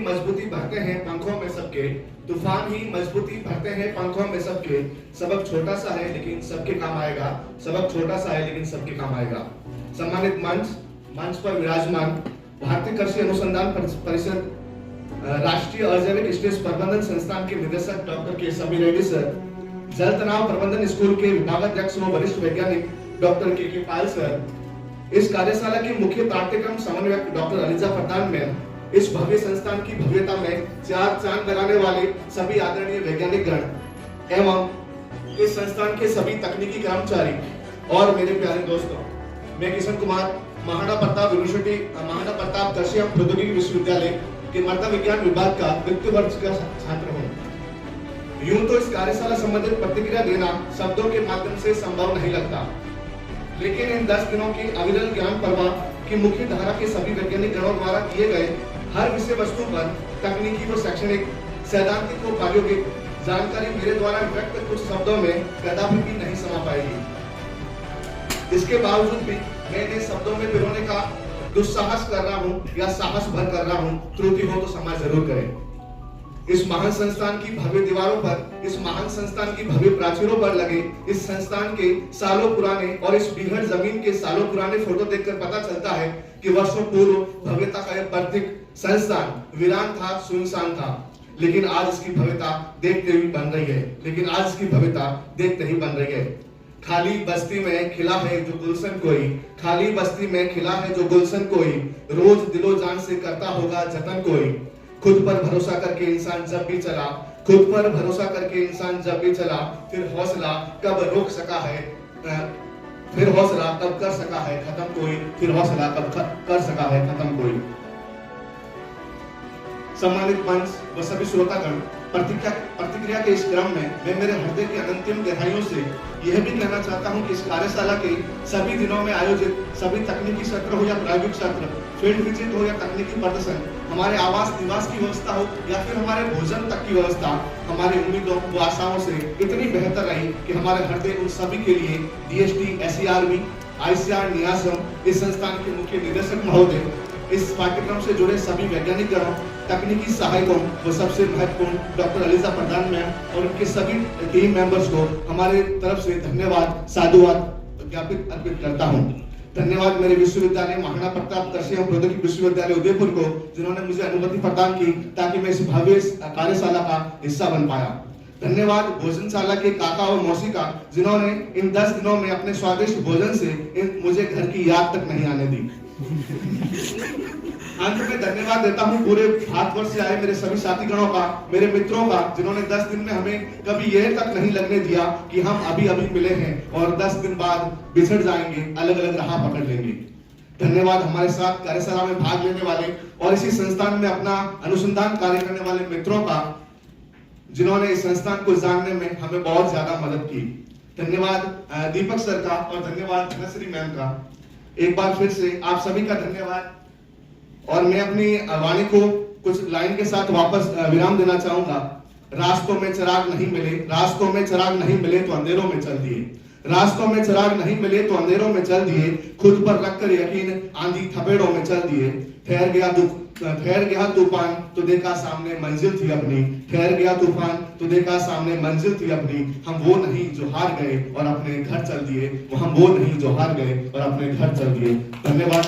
ही मजबूती भरते हैं पंखों में सबके, तूफान ही मजबूती भरते हैं पंखों में सबके। सबक छोटा सा है लेकिन सबके काम आएगा, सबक छोटा सा है लेकिन सबके काम आएगा। सम्मानित मंच पर विराजमान भारतीय कृषि अनुसंधान परिषद राष्ट्रीय अजैविक स्टेज प्रबंधन संस्थान के निदेशक डॉक्टर के सभी रेड्डी सर, जल तनाव प्रबंधन स्कूल के विभागाध्यक्ष व वरिष्ठ वैज्ञानिक डॉक्टर के पाल सर, इस कार्यशाला की मुख्य पाठ्यक्रम समन्वयक डॉक्टर अलीजा प्रधान मैम, इस भव्य संस्थान की भव्यता में चार चांद लगाने वाले सभी आदरणीय वैज्ञानिक गण एवं इस संस्थान के सभी तकनीकी कर्मचारी और मेरे प्यारे दोस्तों, मैं किशन कुमार महाराणा प्रताप यूनिवर्सिटी महाराणा प्रताप कृषि एवं प्रौद्योगिकी विश्वविद्यालय के मृदा विज्ञान विभाग का द्वितीय वर्ष का छात्र हूँ। यूं तो इस कार्यशाला संबंधित प्रतिक्रिया देना शब्दों के माध्यम से संभव नहीं लगता, लेकिन इन 10 दिनों की अविरल ज्ञान प्रवाह की मुख्य धारा के सभी वैज्ञानिक गणों द्वारा किए गए हर विषय वस्तु पर तकनीकी व शैक्षणिक, सैद्धांतिक व प्रायोगिक जानकारी मेरे द्वारा व्यक्त कुछ शब्दों में कदापि भी नहीं समा पाएगी। इसके बावजूद भी मैं इन शब्दों में पिरोने का दुस्साहस कर रहा हूँ या साहस भर कर रहा हूँ, त्रुटि हो तो क्षमा जरूर करें। इस महान संस्थान की भव्य दीवारों पर, इस महान संस्थान की भव्य प्राचीरों पर लगे इस संस्थान के सालों पुराने और इस बीहड़ जमीन के सालों पुराने फोटो देखकर पता चलता है कि वर्षों पूर्व भव्यता का यह प्रतीक संस्थान वीरान था, सुनसान था, लेकिन आज इसकी भव्यता देखते ही बन रही है, लेकिन आज इसकी भव्यता देखते ही बन रही है। खाली बस्ती में खिला है जो गुलशन कोई, खाली बस्ती में खिला है जो गुलशन कोई, रोज दिलो जान से करता होगा जतन कोई। खुद पर भरोसा करके इंसान जब भी चला, खुद पर भरोसा करके इंसान जब भी चला, फिर हौसला कब रोक सका है, फिर हौसला कब कर सका है खत्म कोई, फिर हौसला कब कर सका है खत्म कोई। सम्मानित मंच व सभी श्रोतागण, प्रतिक्रिया के इस क्रम में मैं मेरे हृदय की अंतिम गहराइयों से यह भी कहना चाहता हूं कि इस कार्यशाला के सभी दिनों में आयोजित सभी तकनीकी सत्र हो या प्रायोगिक सत्र, फील्ड विजिट हो या तकनीकी प्रदर्शन, हमारे आवास निवास की व्यवस्था हो या फिर हमारे भोजन तक की व्यवस्था, हमारी उम्मीदों व आशाओं से इतनी बेहतर रही कि हमारे हृदय उन सभी के लिए DST, SERB, ICR, नियासम, इस संस्थान के मुख्य निदेशक महोदय, इस पाठ्यक्रम से जुड़े सभी वैज्ञानिक गणों, तकनीकी सहायकों व सबसे महत्वपूर्ण डॉक्टर अलीजा प्रधान मैम और उनके सभी टीम मेंबर्स को हमारे तरफ से धन्यवाद, साधुवाद ज्ञापित अर्पित करता हूं। धन्यवाद मेरे विश्वविद्यालय महाराणा प्रताप कृषि एवं प्रौद्योगिकी विश्वविद्यालय उदयपुर को, जिन्होंने मुझे अनुमति प्रदान की ताकि मैं इस भव्य कार्यशाला का हिस्सा बन पाया। धन्यवाद भोजनशाला के काका और मौसी का, जिन्होंने इन 10 दिनों में अपने स्वादिष्ट भोजन से मुझे घर की याद तक नहीं आने दी। अंत में धन्यवाद देता हूं पूरे भारतवर्ष से आए मेरे सभी साथीगणों का, मेरे मित्रों का, जिन्होंने 10 दिन में हमें कभी यह तक नहीं लगने दिया कि हम अभी अभी मिले हैं और 10 दिन बाद बिछड़ जाएंगे, अलग अलग राह पकड़ लेंगे। धन्यवाद हमारे साथ कार्यशाला में भाग लेने वाले और इसी संस्थान में अपना अनुसंधान कार्य करने वाले मित्रों का, जिन्होंने इस संस्थान को जानने में हमें बहुत ज्यादा मदद की। धन्यवाद दीपक सर का और धन्यवाद धनश्री मैम का। एक बार फिर से आप सभी का धन्यवाद। और मैं अपनी वाणी को कुछ लाइन के साथ वापस विराम देना चाहूंगा। रास्तों में चिराग नहीं मिले, रास्तों में चिराग नहीं मिले तो अंधेरों में चल दिए, रास्तों में चिराग नहीं मिले तो अंधेरों में चल दिए, खुद पर रखकर यकीन आंधी थपेड़ों में चल दिए। ठहर गया तूफान तो देखा सामने मंजिल थी अपनी, ठहर गया तूफान तो देखा सामने मंजिल थी अपनी। हम वो नहीं जो हार गए और अपने घर चल दिए, हम वो नहीं जो हार गए और अपने घर चल दिए। धन्यवाद।